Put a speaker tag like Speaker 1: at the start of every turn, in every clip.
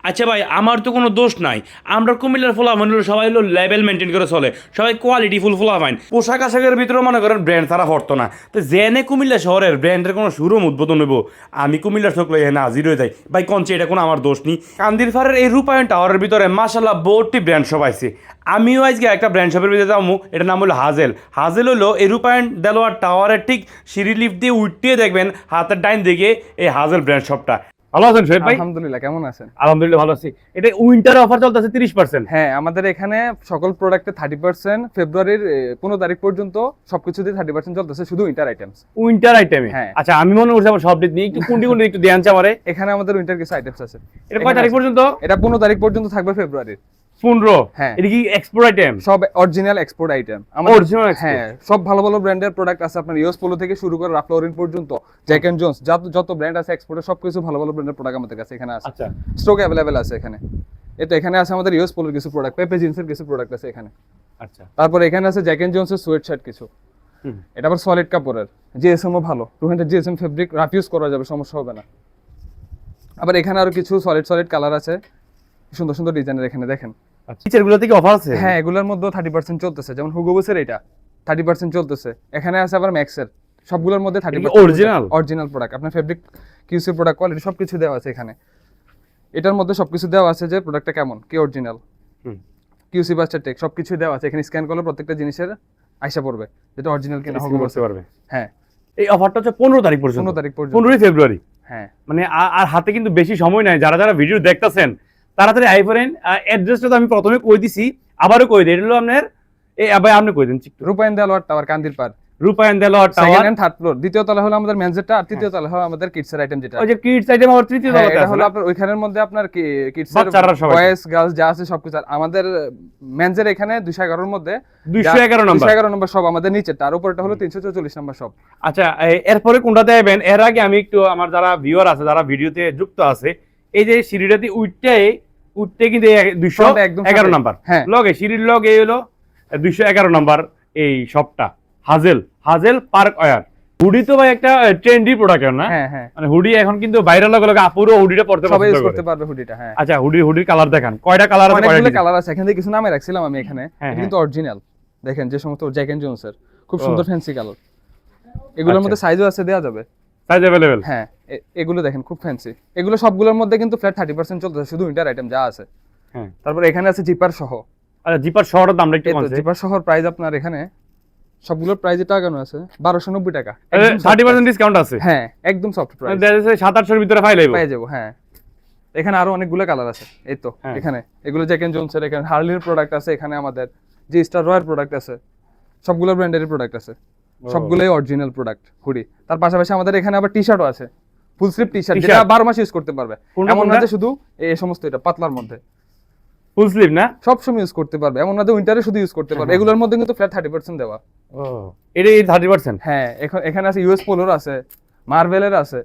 Speaker 1: আচ্ছা ভাই, আমার তো কোনো দোষ নাই। আমরা কুমিল্লার ফলাফান হলো সবাই হলো লেভেল মেনটেন করে চলে, সবাই কোয়ালিটি ফুল ফলাফান। পোশাক আশাকের ভিতরে মনে করেন ব্র্যান্ড তারা হরতো না। তো জেনে কুমিল্লা শহরের ব্র্যান্ডের কোনো শুরুম উদ্বোধন হইব, আমি কুমিল্লার চোখ লই এখানে হাজির হয়ে যাই। ভাই কনছে এটা কোনো আমার দোষ নেই। কান্দির ফারের এই রূপায়ণ টাওয়ারের ভিতরে মাশাল্লাহ বহুটি ব্র্যান্ড শপ আছে। আমিও আজকে একটা ব্র্যান্ড শপের ভিতরে যাবো, এটার নাম হলো হাজেল। হাজেল হলো এই রূপায়ণ দেলোয়ার টাওয়ারের ঠিক সিঁড়ি লিফট দিয়ে উঠতে দেখবেন হাতের ডাইন দিকে এই হাজেল ব্র্যান্ড শপটা। ভালো আছেন শোয়েব ভাই?
Speaker 2: আলহামদুলিল্লাহ, কেমন আছেন?
Speaker 1: আলহামদুলিল্লাহ ভালো আছি। এটা উইন্টার অফার চলতেছে 30%।
Speaker 2: হ্যাঁ, আমাদের এখানে সকল প্রোডাক্টে 30%, ফেব্রুয়ারির 15 তারিখ পর্যন্ত সবকিছুতে 30% চলতেছে, শুধু উইন্টার আইটেমস।
Speaker 1: উইন্টার আইটেমে?
Speaker 2: হ্যাঁ।
Speaker 1: আচ্ছা, আমি মনে করছি আমার সব ডেট নিয়ে একটু কোনটি কোনটি একটু দেন আমারে।
Speaker 2: এখানে আমাদের উইন্টার কিছু আইটেমস আছে।
Speaker 1: এটা কয় তারিখ পর্যন্ত?
Speaker 2: এটা 15 তারিখ পর্যন্ত থাকবে, ফেব্রুয়ারির
Speaker 1: 15।
Speaker 2: হ্যাঁ।
Speaker 1: এটা কি এক্সপোর্ট আইটেম?
Speaker 2: সব original export item.
Speaker 1: Original export?
Speaker 2: হ্যাঁ, সব ভালো ভালো ব্র্যান্ডের প্রোডাক্ট আছে। আপনার ইউএস পোলো থেকে শুরু করে রাফ লরেন পর্যন্ত, জ্যাক এন্ড জোন্স, যত ব্র্যান্ড আছে এক্সপোর্টের সবকিছু ভালো ভালো ব্র্যান্ডের প্রোডাক্ট আমাদের কাছে এখানে আছে।
Speaker 1: আচ্ছা।
Speaker 2: স্টক অ্যাভেলেবেল আছে এখানে। এখানে আছে আমাদের ইউএস পোলোর কিছু প্রোডাক্ট, পেপে জিন্সের কিছু প্রোডাক্ট আছে এখানে।
Speaker 1: আচ্ছা।
Speaker 2: তারপর এখানে আছে জ্যাক এন্ড জোন্সের সোয়েট শার্ট কিছু। এটা আবার সলিড কাপড়ের, জিএসএম ও ভালো, 200 জিএসএম ফেব্রিক, রাফ ইউজ করা যাবে, সমস্যা হবে না। আবার এখানে আরো কিছু সলিড কালার আছে, সুন্দর সুন্দর ডিজাইনের। এখানে দেখেন
Speaker 1: টিচার গুলো থেকে অফার আছে?
Speaker 2: হ্যাঁ, এগুলোর মধ্যে 30% চলতেছে। যেমন হুগো বসের এটা 30% চলতেছে। এখানে আছে আবার ম্যাক্সের, সবগুলোর মধ্যে 30% অরিজিনাল প্রোডাক্ট। আপনার ফেব্রিক, কিউসি প্রোডাক্ট, কোয়ালিটি সবকিছু দেওয়া আছে এখানে। এটার মধ্যে সবকিছু দেওয়া আছে যে প্রোডাক্টটা কেমন, কি অরিজিনাল, কিউসি বাস্টার টেক সবকিছু দেওয়া আছে এখানে। স্ক্যান করলে প্রত্যেকটা জিনিসের আইসা পড়বে যেটা অরিজিনাল কিনা হুগো বসে
Speaker 1: পারবে।
Speaker 2: হ্যাঁ,
Speaker 1: এই অফারটা হচ্ছে 15 তারিখ পর্যন্ত।
Speaker 2: 15 তারিখ পর্যন্ত,
Speaker 1: 15 ফেব্রুয়ারি।
Speaker 2: হ্যাঁ।
Speaker 1: মানে আর হাতে কিন্তু বেশি সময় নাই। যারা যারা ভিডিও দেখতেছেন তাড়াতাড়ি আই পড়েন। অ্যাড্রেসটা তো আমি প্রথমে কই দিছি, আবারও কই দিই। এটা হলো আপনার এই ভাই আপনি কই দেন
Speaker 2: রূপায়ণ Delwar tower, Kandirpar,
Speaker 1: Rupayan Delwar tower,
Speaker 2: second and third floor. দ্বিতীয় তলা হলো আমাদের মেনজেরটা, আর তৃতীয় তলা হলো আমাদের কিডসের আইটেম যেটা।
Speaker 1: ওই যে কিডস আইটেম আবার তৃতীয় তলাতে
Speaker 2: এটা
Speaker 1: আছে
Speaker 2: হলো
Speaker 1: না?
Speaker 2: আপনার ওইখানের মধ্যে আপনার কিডসের,
Speaker 1: বাচ্চারা সবাই,
Speaker 2: বয়েজ গার্লস যা আছে সবকিছু। আর আমাদের মেনজের এখানে 211 এর মধ্যে
Speaker 1: 211 নম্বর,
Speaker 2: 211 নম্বর সব আমাদের নিচেটা, আর উপরটা হলো 344 নম্বর সব।
Speaker 1: আচ্ছা, এরপরে কোনটা দেবেন? এর আগে আমি একটু আমার যারা ভিউয়ার আছে, যারা ভিডিওতে যুক্ত আছে, এই যে সিঁড়িটাতে উঠতে কিন্তু 211 নাম্বার লগে, সিঁড়ির লগে এই হলো 211 নাম্বার এই শপটা হাজেল পার্ক ওয়্যার। হুডি তো ভাই একটা ট্রেন্ডি প্রোডাক্ট না?
Speaker 2: হ্যাঁ হ্যাঁ,
Speaker 1: মানে হুডি এখন কিন্তু ভাইরাল লগে লগে আপুরো হুডিটা পড়তে
Speaker 2: সবাই
Speaker 1: পছন্দ
Speaker 2: ইউজ
Speaker 1: করে।
Speaker 2: করতে পারবে হুডিটা। হ্যাঁ।
Speaker 1: আচ্ছা, হুডির কালার দেখান, কয়টা কালার আছে?
Speaker 2: অনেকগুলো কালার আছে, এখান থেকে কিছু নামে রাখছিলাম আমি এখানে।
Speaker 1: হ্যাঁ,
Speaker 2: এটা কিন্তু অরিজিনাল। দেখেন যে সমস্ত জ্যাক এন্ড জোনসের খুব
Speaker 1: ও।
Speaker 2: সুন্দর ফ্যান্সি কালার। এগুলোর
Speaker 1: আচ্ছা।
Speaker 2: মধ্যে সাইজও আছে, দেওয়া যাবে
Speaker 1: সাইজ अवेलेबल।
Speaker 2: হ্যাঁ, এগুলো দেখেন খুব ফ্যান্সি। এগুলো সবগুলোর মধ্যে কিন্তু ফ্ল্যাট 30% চলতেছে, শুধু উইন্টার আইটেম যা আছে।
Speaker 1: হ্যাঁ।
Speaker 2: তারপর এখানে আছে জিপার সহ।
Speaker 1: আচ্ছা, জিপার শহরের দামটা একটু কম আছে।
Speaker 2: জিপার সহ প্রাইস আপনার এখানে সবগুলোর প্রাইস টাকানো আছে 1290 টাকা।
Speaker 1: 30% ডিসকাউন্ট আছে?
Speaker 2: হ্যাঁ, একদম সফট প্রাইস।
Speaker 1: 700-800 এর ভিতরে পাই লাইবো।
Speaker 2: পেয়ে যাবো। হ্যাঁ, এখানে আরো অনেকগুলো কালার আছে। এই তো
Speaker 1: হ্যাঁ।
Speaker 2: এখানে এগুলো জ্যাক এন্ড জোনসের, এখানে হার্লির প্রোডাক্ট আছে, এখানে আমাদের জি স্টার রয়্যাল প্রোডাক্ট আছে, সবগুলো ব্র্যান্ডের প্রোডাক্ট আছে, সবগুলোই অরিজিনাল প্রোডাক্ট হুডি। তার পাশাপাশি আমাদের এখানে আবার টি শার্টও আছে, ফুল স্লিভ টি শার্ট, যেটা 12 মাস ইউজ করতে পারবে। এমন না যে শুধু এই সমস্ত, এটা পাতলার মধ্যে
Speaker 1: ফুল স্লিভ না,
Speaker 2: সব সময় ইউজ করতে পারবে। এমন না যে উইন্টারে শুধু ইউজ করতে পারবে। এগুলোর মধ্যে কিন্তু ফ্ল্যাট 30% দেওয়া।
Speaker 1: ও, এটাই 30%?
Speaker 2: হ্যাঁ, এখানে আছে ইউএস পোলোর আছে, মার্ভেলের আছে,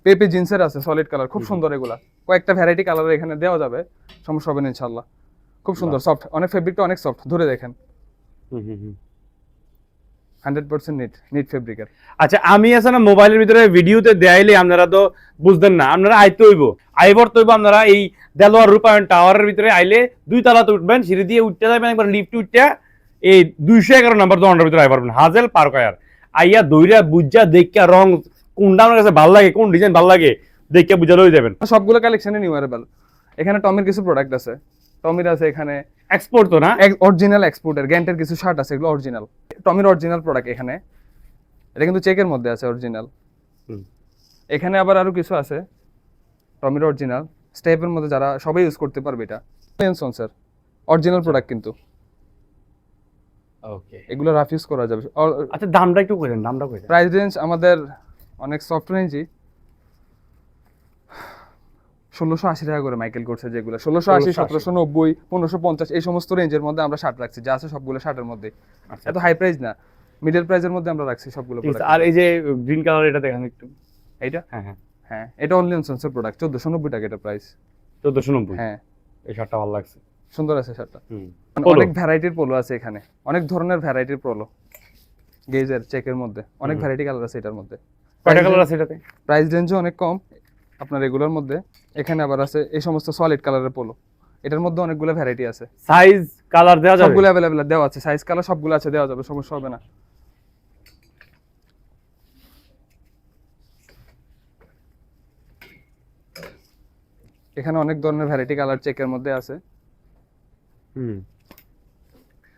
Speaker 2: পেপে জিন্সের আছে, সলিড কালার খুব সুন্দর। এগুলা কয়েকটা ভ্যারাইটি কালার এখানে দেওয়া যাবে, সমস্যা হবে না ইনশাআল্লাহ। খুব সুন্দর সফট, অনেক ফেব্রিকটা অনেক সফট, ধরে দেখেন 100% নিট ফেব্রিকের।
Speaker 1: আচ্ছা, আমি আছে না মোবাইলের ভিতরে ভিডিওতে দেখাইলে আপনারা তো বুঝতেন না, আপনারা আইতে হইব আপনারা এই দেলোয়ার রূপায়ণ টাওয়ারের ভিতরে আইলে 2 তলাতে উঠবেন, সিঁড়ি দিয়ে উঠতে যাবেন, একবার লিফট উঠতে এই 211 নাম্বার দোকানটার ভিতরে আই পারবেন, হাজেল পার্ক ওয়্যার। আইয়া দইরা বুঝা দেখা রং কোনটা আপনার কাছে ভালো লাগে, কোন ডিজাইন ভালো লাগে দেখে বুঝা লই যাবেন।
Speaker 2: সবগুলো কালেকশনে নিউ অ্যারাইভাল। এখানে টমির কিছু প্রোডাক্ট আছে, টমির আছে এখানে
Speaker 1: এক্সপোর্ট তো না?
Speaker 2: অরিজিনাল এক্সপোর্টের গ্যান্টের কিছু শার্ট আছে, এগুলো অরিজিনাল টমির অরিজিনাল প্রোডাক্ট। এখানে এটা কিন্তু চেকের মধ্যে আছে, অরিজিনাল। এখানে আবার আরো কিছু আছে টমির অরিজিনাল স্টেপের মধ্যে, যারা সবাই ইউজ করতে পারবে। এটা স্যার অরিজিনাল প্রোডাক্ট কিন্তু।
Speaker 1: ওকে,
Speaker 2: এগুলো রাফ ইউজ করা যাবে।
Speaker 1: আচ্ছা, দামটা একটু কইলেন, দামটা কইলেন।
Speaker 2: প্রাইস রেঞ্জ আমাদের অনেক সফট রেঞ্জই, 1680 টাকা করে মাইকেল করছে, যেগুলো 1680, 1790, 1550 এই সমস্ত রেঞ্জের মধ্যে আমরা শার্ট রাখছি, যা আছে সবগুলো শার্টের মধ্যে। এত হাই প্রাইস না, মিডল প্রাইসের মধ্যে আমরা রাখছি সবগুলো প্রোডাক্ট।
Speaker 1: আর এই যে গ্রিন কালার, এটা দেখেন একটু।
Speaker 2: এইটা
Speaker 1: হ্যাঁ হ্যাঁ
Speaker 2: হ্যাঁ, এটা অনলি সেন্সর প্রোডাক্ট, 1490 টাকা এটা প্রাইস।
Speaker 1: 1490?
Speaker 2: হ্যাঁ,
Speaker 1: এই শার্টটা ভালো লাগছে,
Speaker 2: সুন্দর আছে শার্টটা।
Speaker 1: পোলো।
Speaker 2: অনেক ভ্যারাইটির পোলো আছে এখানে, অনেক ধরনের ভ্যারাইটির পোলো, গেজের চেকের মধ্যে অনেক ভ্যারাইটি কালার আছে এটার মধ্যে।
Speaker 1: কয়টা কালার আছে এটাতে?
Speaker 2: প্রাইস রেঞ্জও অনেক কম, আপনার এগুলোর মধ্যে। এখানে আবার আছে এই সমস্ত সলিড কালারের পোলো, এটার মধ্যে অনেকগুলো ভ্যারাইটি আছে,
Speaker 1: সাইজ কালার দেওয়া যাবে?
Speaker 2: সবগুলো অ্যাভেলেবেল দেওয়া আছে, সাইজ কালার সবগুলো আছে, দেওয়া যাবে, সমস্যা হবে না। এখানে অনেক ধরনের ভ্যারাইটি কালার চেকের মধ্যে আছে।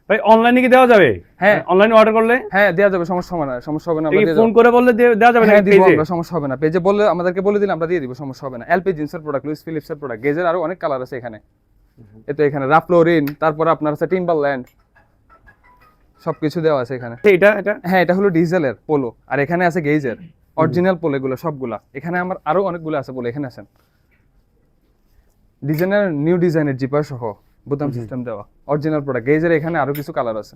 Speaker 1: ভাই অনলাইনে কি দেওয়া যাবে?
Speaker 2: হ্যাঁ
Speaker 1: অনলাইনে অর্ডার করলে
Speaker 2: হ্যাঁ দেওয়া যাবে, সমস্যা হবে না, সমস্যা হবে না, আমরা দিয়ে
Speaker 1: ফোন
Speaker 2: দেব।
Speaker 1: করে বললে দেওয়া যাবে
Speaker 2: হ্যাঁ
Speaker 1: নাকি
Speaker 2: দিব
Speaker 1: পেজে?
Speaker 2: আমরা, সমস্যা হবে না, পেজে বললে আমাদেরকে বলে দিলে আমরা দিয়ে দিব, সমস্যা হবে না। এলপি জিন্সের প্রোডাক্ট, লুইস ফিলিপসের প্রোডাক্ট, গেজের আরো অনেক কালার আছে এখানে। এতো এখানে রাফলোরিন, তারপর আপনার আছে টিম্বারল্যান্ড, সবকিছু দেওয়া আছে এখানে।
Speaker 1: এটা
Speaker 2: হ্যাঁ এটা হলো ডিজেলের পোলো, আর এখানে আছে গেজের অরিজিনাল পোলো, এগুলো সবগুলা। এখানে আমার আরো অনেকগুলো আছে পোলো, এখানে আছেন ডিজাইনের, নিউ ডিজাইনের জিপার সহ বোতাম সিস্টেম দেওয়া অরিজিনাল প্রোডাক্ট। গেজের এখানে আরো কিছু কালার আছে।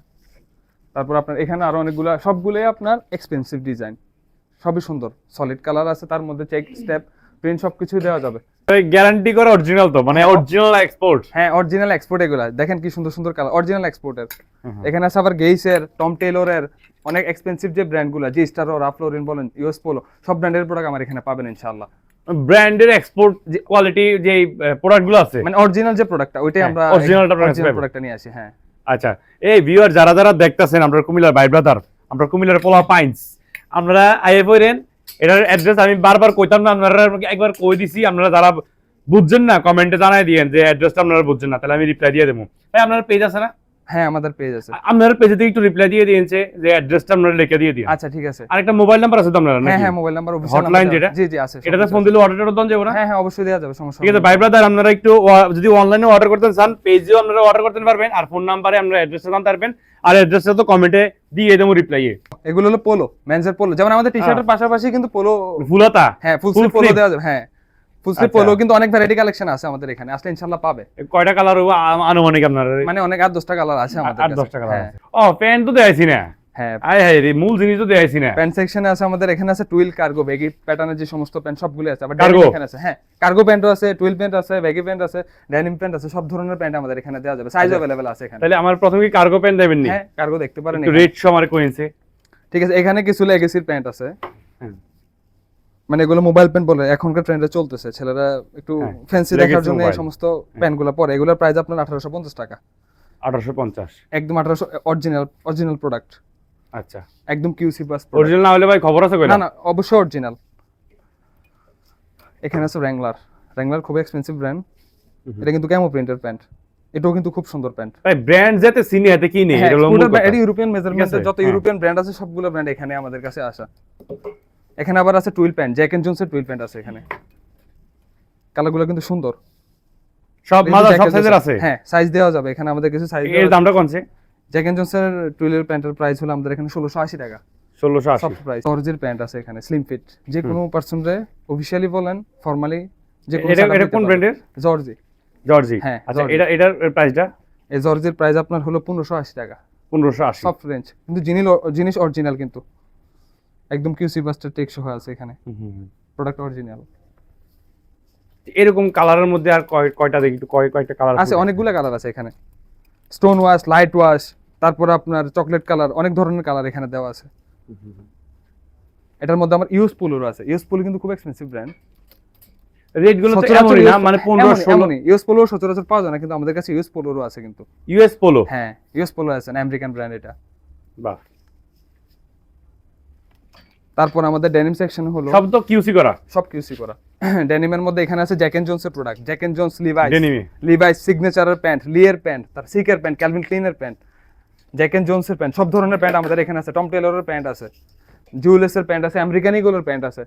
Speaker 2: তারপর আপনার এখানে আরো অনেকগুলা, সবগুলোই আপনার এক্সপেন্সিভ ডিজাইন, সবই সুন্দর, সলিড কালার আছে, তার মধ্যে চেক স্টেপ প্রিন্ট সবকিছু দেওয়া যাবে।
Speaker 1: গ্যারান্টি করে অরিজিনাল তো, মানে অরিজিনাল এক্সপোর্ট?
Speaker 2: হ্যাঁ অরিজিনাল এক্সপোর্ট, এগুলা দেখেন কি সুন্দর সুন্দর কালার, অরিজিনাল এক্সপোর্টের। এখানে আছে আবার গেইসের, টম টেলরের, অনেক এক্সপেন্সিভ যে ব্র্যান্ডগুলো, জি স্টারও, রাফলোরিন বলেন, ইউএস পোলো, সব ব্র্যান্ডের প্রোডাক্ট আমার এখানে পাবেন ইনশাআল্লাহ।
Speaker 1: ব্র্যান্ডের এক্সপোর্ট যে কোয়ালিটি যে প্রোডাক্টগুলো আছে,
Speaker 2: মানে অরিজিনাল যে প্রোডাক্টটা, ওইটাই আমরা
Speaker 1: অরিজিনাল
Speaker 2: প্রোডাক্টটা নিয়ে আসি। হ্যাঁ
Speaker 1: আচ্ছা, এই ভিউয়ার যারা যারা দেখতাছেন, আমরা কুমিল্লার ভাই ব্রাদার, আমরা কুমিল্লার পোলা পাইন্স, আপনারা আইএ পড়েন। এটার অ্যাড্রেস আমি বারবার কইতাম না, আপনারা একবার কই দিছি, আপনারা যারা বুঝছেন না কমেন্টে জানাই দিয়েন যে অ্যাড্রেসটা আপনারা বুঝছেন না, তাহলে আমি রিপ্লাই দিয়ে দেবো। ভাই আপনার পেজ আছে না?
Speaker 2: হ্যাঁ আমাদের পেজ আছে।
Speaker 1: আপনার পেজে থেকে একটু রিপ্লাই দিয়ে দিয়েছে যে অ্যাড্রেসটা আপনারা লিখে দিয়ে দিন।
Speaker 2: আচ্ছা ঠিক আছে।
Speaker 1: আরেকটা মোবাইল নাম্বার আছে তো আপনারা?
Speaker 2: হ্যাঁ হ্যাঁ মোবাইল নাম্বার, অফিসিয়াল
Speaker 1: হটলাইন যেটা,
Speaker 2: জি জি আছে,
Speaker 1: এটাতে ফোন দিলে অর্ডারটা দেন যাবে না?
Speaker 2: হ্যাঁ হ্যাঁ অবশ্যই দেওয়া যাবে, সমস্যা
Speaker 1: ঠিক আছে ভাই ব্রাদার, আপনারা একটু যদি অনলাইনে অর্ডার করতে চান, পেজেও আপনারা অর্ডার করতে পারবেন, আর ফোন নাম্বারে আপনারা অ্যাড্রেসটা জানতে পারবেন, আর অ্যাড্রেসটা তো কমেন্টে দিয়ে দেবো রিপ্লাইয়ে।
Speaker 2: এগুলো হলো পোলো, মেন্সের পোলো, যেমন আমাদের টি শার্টের পাশাপাশি কিন্তু পোলো,
Speaker 1: ফুলতা,
Speaker 2: হ্যাঁ ফুল স্লিভ পোলো দেওয়া যাবে। হ্যাঁ ফুল স্লিভ পোলো কিন্তু অনেক ভ্যারাইটি কালেকশন আছে আমাদের এখানে, আসলে ইনশাআল্লাহ পাবে।
Speaker 1: কয়টা কালার হবে আনুমানিক আপনার?
Speaker 2: মানে অনেক 8-10টা কালার আছে আমাদের কাছে।
Speaker 1: 8-10টা কালার আছে। ও প্যান্ট তো দেখাইছি না।
Speaker 2: হ্যাঁ
Speaker 1: আয় হায় রে, মূল জিনিস তো দেখাইছি না।
Speaker 2: প্যান্ট সেকশনে আছে আমাদের, এখানে আছে টুইল, কার্গো, ব্যাগি প্যাটার্নের যে সমস্ত প্যান্ট সবগুলো আছে। আবার
Speaker 1: কার্গো
Speaker 2: ডেনিম এখানে আছে, হ্যাঁ কার্গো প্যান্টও আছে, টুইল প্যান্ট আছে, ব্যাগি প্যান্ট আছে, ডেনিম প্যান্ট আছে, সব ধরনের প্যান্ট আমাদের এখানে দেওয়া যাবে, সাইজ अवेलेबल আছে এখানে।
Speaker 1: তাহলে আমার প্রথমে কি কার্গো প্যান্ট দেবেন নি?
Speaker 2: হ্যাঁ কার্গো দেখতে পারেন,
Speaker 1: একটু রেট সমারে কইছে।
Speaker 2: ঠিক আছে। এখানে কিছু লেগেসির প্যান্ট আছে,
Speaker 1: হ্যাঁ
Speaker 2: মানে এগুলো মোবাইল প্যান্ট বলে, এখনকার ট্রেন্ডে চলতেছে, ছেলেরা একটু ফ্যান্সি দেখার জন্য এই সমস্ত প্যান্টগুলো পরে। এগুলোর প্রাইস আপনার 1850 টাকা।
Speaker 1: 1850?
Speaker 2: একদম 1800, অরিজিনাল প্রোডাক্ট।
Speaker 1: আচ্ছা
Speaker 2: একদম কিউসি পাস।
Speaker 1: অরিজিনাল না হলে ভাই খবর আছে কইলা?
Speaker 2: না না অবশ্যই অরিজিনাল। এখানে আছে র্যাঙ্গলার খুব এক্সপেন্সিভ ব্র্যান্ড, এটা কিন্তু ক্যামো প্রিন্টের প্যান্ট, এটাও কিন্তু খুব সুন্দর প্যান্ট।
Speaker 1: ভাই ব্র্যান্ড যেতে চিনি হাতে কি নেই, এটা হলো মূল কথা।
Speaker 2: এটা ইউরোপিয়ান মেজারমেন্টের যত ইউরোপিয়ান ব্র্যান্ড আছে সবগুলো ব্র্যান্ড এখানে আমাদের কাছে আসা। এখানে আবার আছে টুইল প্যান্ট, জ্যাক এন্ড জোনসের টুইল প্যান্ট আছে এখানে, কালারগুলো কিন্তু সুন্দর,
Speaker 1: সব মাদার সব সাইজের আছে।
Speaker 2: হ্যাঁ সাইজ দেওয়া যাবে এখানে, আমাদের কিছু সাইজ।
Speaker 1: এর দামটা কোনছে?
Speaker 2: জ্যাক এন্ড জোনসের টুইলের প্যান্টের প্রাইস হলো আমাদের এখানে 1680 টাকা।
Speaker 1: 1680
Speaker 2: সফট প্রাইস। জর্জের প্যান্ট আছে এখানে, স্লিম ফিট, যে কোনো পারসনরে অফিশিয়ালি বলেন, ফর্মালি যে কোনো।
Speaker 1: এটা কোন ব্র্যান্ডের?
Speaker 2: জর্জি।
Speaker 1: হ্যাঁ আচ্ছা,
Speaker 2: জর্জি।
Speaker 1: এটার প্রাইসটা?
Speaker 2: এই জর্জের প্রাইস আপনার হলো 1580 টাকা।
Speaker 1: 1580?
Speaker 2: সফট রেঞ্জ, কিন্তু জিনিস অরিজিনাল, কিন্তু একদম কিউসি বাস্টার টেকসই আছে এখানে, প্রোডাক্ট অরিজিনাল।
Speaker 1: এরকম কালারের মধ্যে আর কয়টা দেখি একটু, কয়টা কালার
Speaker 2: আছে? অনেকগুলো কালার আছে এখানে, স্টোন ওয়াশ, লাইট ওয়াশ, তারপর আপনার চকলেট কালার, অনেক ধরনের কালার এখানে দেওয়া আছে। এটার মধ্যে আমার ইউএস পোলোর আছে। ইউএস পোলো কিন্তু খুব এক্সপেন্সিভ ব্র্যান্ড,
Speaker 1: রেট গুলো তো এমনই না, মানে 15-16।
Speaker 2: ইউএস পোলো সচরাচর পাওয়া যায় না, কিন্তু আমাদের কাছে ইউএস পোলোরও আছে কিন্তু।
Speaker 1: US polo?
Speaker 2: হ্যাঁ ইউএস পোলো আছে, আমেরিকান ব্র্যান্ড এটা।
Speaker 1: বাহ।
Speaker 2: তারপর আমাদের ডেনিম সেকশন হলো
Speaker 1: সব তো কিউসি করা?
Speaker 2: সব কিউসি করা। ডেনিমের মধ্যে এখানে আছে জ্যাক এন্ড জোনসের প্রোডাক্ট, জ্যাক এন্ড জোনস,
Speaker 1: ডেনিমে
Speaker 2: লিভাইস সিগনেচারের প্যান্ট, লিয়ের প্যান্ট, তার সিকের প্যান্ট, ক্যালভিন ক্লিনের প্যান্ট, জ্যাক এন্ড জোনসের প্যান্ট, সব ধরনের প্যান্ট আমাদের এখানে আছে। টম টেলরের প্যান্ট আছে, জুয়েলার্সের প্যান্ট আছে, আমেরিকান ইগলের প্যান্ট আছে,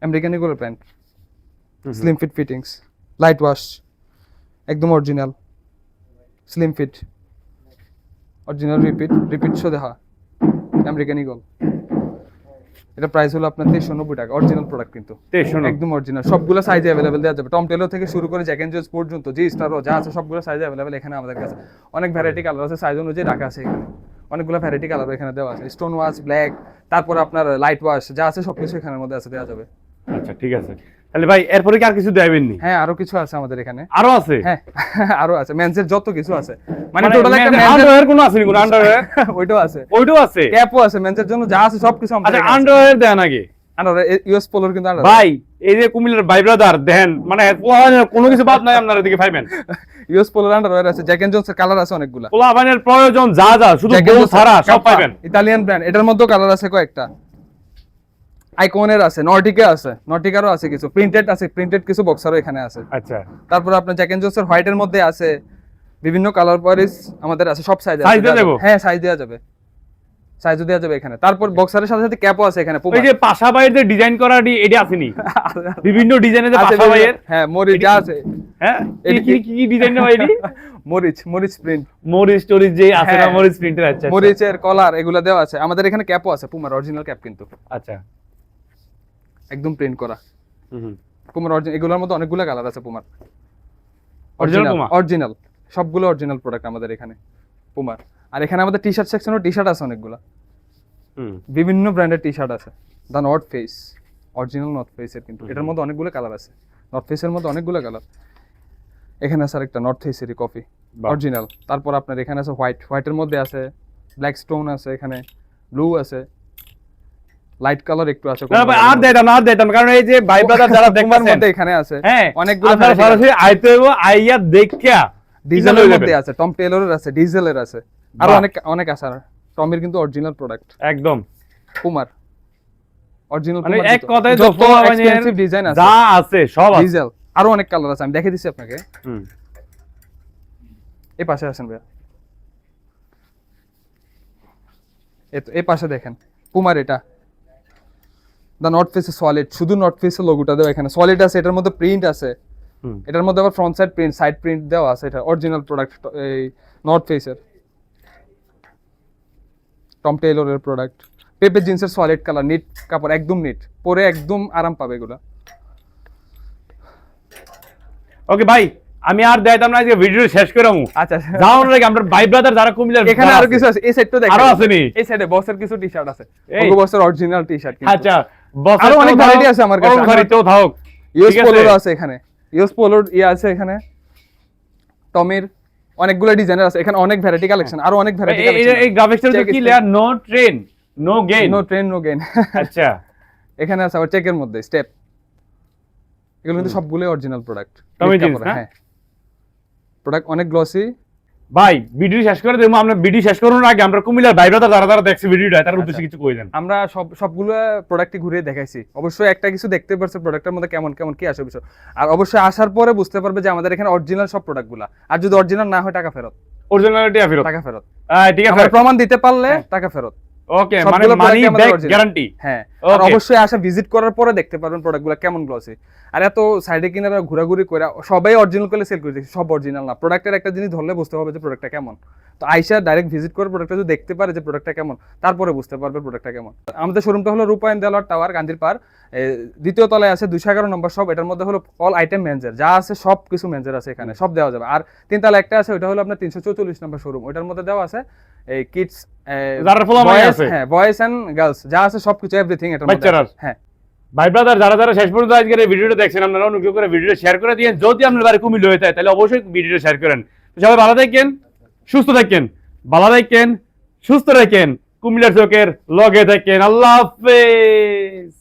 Speaker 2: আমেরিকান ইগলের pant, slim fit fittings, light wash, একদম original slim fit, original repeat show দেখা, আমেরিকান ইগল। এটা প্রাইস হলো আপনার 2390 টাকা, অরিজিনাল প্রোডাক্ট কিন্তু
Speaker 1: 2390
Speaker 2: একদম অরিজিনাল। সবগুলো সাইজে अवेलेबल দেওয়া যাবে, টম টেলর থেকে শুরু করে জ্যাক এন্ড জোনস পর্যন্ত, জি স্টারও যা আছে সবগুলো সাইজে अवेलेबल এখানে আমাদের কাছে। অনেক ভ্যারাইটি কালার আছে, সাইজ অনুযায়ী রাখা আছে এখানে, অনেকগুলো ভ্যারাইটি কালার এখানে দেওয়া আছে। স্টোন ওয়াশ, ব্ল্যাক, তারপর আপনার লাইট ওয়াশ, যা আছে সবকিছু এখানের মধ্যে আছে, দেওয়া যাবে।
Speaker 1: আচ্ছা ঠিক আছে। তাহলে ভাই এরপরে কি আর কিছু দেবেন নি?
Speaker 2: হ্যাঁ আরো কিছু আছে আমাদের এখানে।
Speaker 1: আরো আছে?
Speaker 2: হ্যাঁ আরো আছে, মেন্সের যত কিছু আছে, মানে টোটাল একটা
Speaker 1: আন্ডারওয়্যার কোন আছে নি? কোন আন্ডারওয়্যার?
Speaker 2: ওইটাও আছে,
Speaker 1: ওইটাও আছে,
Speaker 2: ক্যাপও আছে, মেন্সের জন্য যা আছে সবকিছু আমাদের
Speaker 1: আচ্ছা
Speaker 2: এখানে আছে।
Speaker 1: আন্ডারওয়্যার দেন আগে।
Speaker 2: আন্ডারওয়্যার ইউএস পোলোর কিন্তু আন্ডারওয়্যার
Speaker 1: ভাই এই যে কুমিল্লার ভাই ব্রাদার দেখেন মানে পোলাপানের কোনো কিছু বাদ নাই আপনার এদিকে পাইবেন।
Speaker 2: ইউএস পোলোর আন্ডারওয়্যার আছে, জ্যাক এন্ড জোনসের কালার আছে অনেকগুলা,
Speaker 1: পোলাপানের প্রয়োজন যা যা শুধু
Speaker 2: জ্যাক এন্ড
Speaker 1: গোল
Speaker 2: জোনস
Speaker 1: ছাড়া সব পাইবেন।
Speaker 2: ইতালিয়ান ব্র্যান্ড, এটার মধ্যেও কালার আছে কয়েকটা, আইকনের আছে, নর্টিকা আছে, নর্টিকারও আছে কিছু, প্রিন্টেড আছে, প্রিন্টেড কিছু বক্সারও এখানে আছে।
Speaker 1: আচ্ছা
Speaker 2: তারপর আপনার জ্যাক এন্ড জোনসের হোয়াইটের মধ্যে আছে, বিভিন্ন কালার পারিস আমাদের আছে, সব সাইজ
Speaker 1: Size দেওয়া যাবে?
Speaker 2: হ্যাঁ সাইজ দেওয়া যাবে, সাইজও দেওয়া যাবে এখানে। তারপর বক্সারের সাথে সাথে ক্যাপও আছে এখানে,
Speaker 1: ওই যে পাশা বাইয়ের যে ডিজাইন করা এটা আসেনি বিভিন্ন ডিজাইনের যে
Speaker 2: আছে
Speaker 1: পাশা বাইয়ের,
Speaker 2: হ্যাঁ মরিচ যা আছে,
Speaker 1: হ্যাঁ কি কি কি ডিজাইন না এডি
Speaker 2: মরিচ প্রিন্ট,
Speaker 1: মরিচ টরিচ যে আছে না
Speaker 2: হ্যাঁ।
Speaker 1: মরিচ প্রিন্টের। আচ্ছা আচ্ছা।
Speaker 2: মরিচের কলার এগুলা দেওয়া আছে। আমাদের এখানে ক্যাপও আছে, পুমার অরিজিনাল ক্যাপ কিন্তু
Speaker 1: আচ্ছা
Speaker 2: একদম প্রিন্ট করা।
Speaker 1: হুম
Speaker 2: পুমার অরিজিনাল, এগুলোর মধ্যে অনেকগুলো কালার আছে পুমার,
Speaker 1: অরিজিনাল পুমা
Speaker 2: অরিজিনাল সবগুলো অরিজিনাল প্রোডাক্ট আমাদের এখানে পুমার। আর এখানে আমাদের টি শার্ট সেকশনও টি শার্ট আছে অনেকগুলো,
Speaker 1: হুম
Speaker 2: বিভিন্ন ব্র্যান্ডের টি শার্ট আছে। The north face, original north ফেসের কিন্তু এটার মধ্যে অনেকগুলো কালার আছে, নর্থ ফেসের মধ্যে অনেকগুলো কালার। এখানে আছে আরেকটা নর্থ ফেসেরই কফি
Speaker 1: বাহ।
Speaker 2: অরিজিনাল। তারপর আপনার এখানে আছে হোয়াইটের মধ্যে আছে, ব্ল্যাক স্টোন আছে, এখানে ব্লু আছে, লাইট কালার একটু আছে।
Speaker 1: না ভাই আর দেইতাম না, আর দেইতাম না, কারণ এই যে ভাই ব্রাদার যারা
Speaker 2: পুমার
Speaker 1: দেখতেছেন
Speaker 2: মধ্যে এখানে আছে
Speaker 1: হ্যাঁ
Speaker 2: অনেকগুলো
Speaker 1: আপনারা
Speaker 2: variety
Speaker 1: সরাসরি আইতে হইব, আইয়া দেখিয়া
Speaker 2: ডিজেলের মধ্যে আছে, টম টেলরের আছে, ডিজেলের আছে, আর
Speaker 1: বাহ।
Speaker 2: অনেক অনেক আছে। আর টমের কিন্তু অরিজিনাল প্রোডাক্ট
Speaker 1: একদম
Speaker 2: পুমার অরিজিনাল,
Speaker 1: মানে এক কথায় তো
Speaker 2: এক্সপেন্সিভ ডিজাইন আছে,
Speaker 1: যা আছে সব আছে।
Speaker 2: ডিজেল আরো অনেক কালার আছে, আমি দেখিয়ে দিচ্ছি আপনাকে।
Speaker 1: হুম
Speaker 2: এই পাশে আছেন ভাইয়া, এই পাশে দেখেন পুমার এটা দা নর্থ ফেসে সলিড, শুধু নর্থ ফেসের লোগোটা দেওয়া এখানে সলিড আছে, এটার মধ্যে প্রিন্ট আছে,
Speaker 1: হুম
Speaker 2: এটার মধ্যে আবার front side print, side print দেওয়া আছে। এটা অরিজিনাল প্রোডাক্ট, এই নর্থ ফেসের টম টেইলরের প্রোডাক্ট। পেপে জিন্সের সলিড কালার, নিট কাপড়, একদম নিট, পরে একদম আরাম পাবে এগুলা।
Speaker 1: ওকে ভাই আমি আর দেইতাম না, আজকে ভিডিও শেষ করে আমু।
Speaker 2: আচ্ছা
Speaker 1: যাও লাগে আমরা ভাই ব্রাদার যারা কুমিল্লার
Speaker 2: এখানে আরো কিছু আছে, এই সাইডটা দেখেন
Speaker 1: আরো আছে নি?
Speaker 2: এই সাইডে বসের কিছু টি শার্ট আছে,
Speaker 1: এই।
Speaker 2: ওগো বসের অরিজিনাল টি শার্ট কিন্তু।
Speaker 1: আচ্ছা বস
Speaker 2: আরো অনেক variety আছে আমার কাছে।
Speaker 1: ঘরিতেও থাক
Speaker 2: ইউএস
Speaker 1: ঠিক আছে।
Speaker 2: পোলোর আছে এখানে, ইউএস পোলোর আছে এখানে, টমের অনেকগুলো ডিজাইনার আছে এখানে, অনেক ভ্যারাইটি কালেকশন, আরো অনেক ভ্যারাইটি
Speaker 1: এই গ্রাফিক্সের কি layer no train no gain.
Speaker 2: No train no gain.
Speaker 1: আচ্ছা
Speaker 2: এখানে আছে আবার চেকের মধ্যে স্টেপ, এগুলো কিন্তু সবগুলোই অরিজিনাল প্রোডাক্ট।
Speaker 1: টমি জিন্স না?
Speaker 2: হ্যাঁ প্রোডাক্ট অনেক গ্লসি।
Speaker 1: ভাই ভিডিও শেষ করে দেবো, আমরা ভিডিও শেষ করার আগে আমরা কুমিল্লার ভাই ব্রাদার যারা যারা দেখছে ভিডিওটা তার উদ্দেশ্যে কিছু কই দেন।
Speaker 2: আমরা সবগুলো প্রোডাক্টই ঘুরে দেখাইছি, অবশ্যই একটা কিছু দেখতে পারছে প্রোডাক্টের মধ্যে কেমন কেমন কি আসে বিষয়, আর অবশ্যই আসার পরে বুঝতে পারবে যে আমাদের এখানে অরিজিনাল সব প্রোডাক্টগুলো, আর যদি অরিজিনাল না হয় টাকা ফেরত,
Speaker 1: অরিজিনালিটি ফেরত।
Speaker 2: টাকা ফেরত।
Speaker 1: ঠিক আছে
Speaker 2: আমরা প্রমাণ দিতে পারলে টাকা ফেরত।
Speaker 1: ওকে মানে
Speaker 2: সবগুলো
Speaker 1: মানি
Speaker 2: product আমাদের
Speaker 1: ব্যাক
Speaker 2: original।
Speaker 1: গ্যারান্টি।
Speaker 2: হ্যাঁ আর
Speaker 1: Okay.
Speaker 2: অবশ্যই আসা ভিজিট করার পরে দেখতে পারবেন প্রোডাক্টগুলো কেমন গ্লসি। আর এত সাইডে কিনারা ঘোরাঘুরি করে সবাই অরিজিনাল করে সেল করে দিচ্ছে, সব অরিজিনাল না। প্রোডাক্টের একটা জিনিস ধরলে বুঝতে হবে যে প্রোডাক্টটা কেমন, তো আইসা ডাইরেক্ট ভিজিট করে প্রোডাক্টটা যদি দেখতে পারে যে প্রোডাক্টটা কেমন, তারপরে বুঝতে পারবে প্রোডাক্টটা কেমন। আমাদের শোরুমটা হলো রূপায়ণ দেওয়ার টাওয়ার, গান্ধীর পার, দ্বিতীয় তলায় আছে 211 নম্বর শপ। এটার মধ্যে হলো অল আইটেম মেনজের যা আছে সব কিছু মেনজের আছে এখানে, সব দেওয়া যাবে। আর তিনতলা একটা আছে, ওটা হলো আপনার 344 নম্বর শোরুম, ওটার মধ্যে দেওয়া আছে এই কিডস,
Speaker 1: যারা ফলো মানে আছে
Speaker 2: হ্যাঁ বয়েজ এন্ড গার্লস যা আছে সবকিছু এভরিথিং এটার মধ্যে
Speaker 1: বাচ্চারা।
Speaker 2: আছে। হ্যাঁ
Speaker 1: ভাই ব্রাদার যারা যারা শেষ পর্যন্ত আজকের এই ভিডিওটা দেখছেন আপনারা অনুগ্রহ করে ভিডিওটা শেয়ার করে দিয়েন। যদি আপনার বাড়ি কুমিল্লা হয়ে থাকে তাহলে অবশ্যই ভিডিওটা শেয়ার করেন। তো সবাই ভালো থাকেন, সুস্থ থাকেন, ভালো থাকেন, সুস্থ থাকেন, কুমিল্লার চোখের লগে থাকেন। আল্লাহ হাফেজ।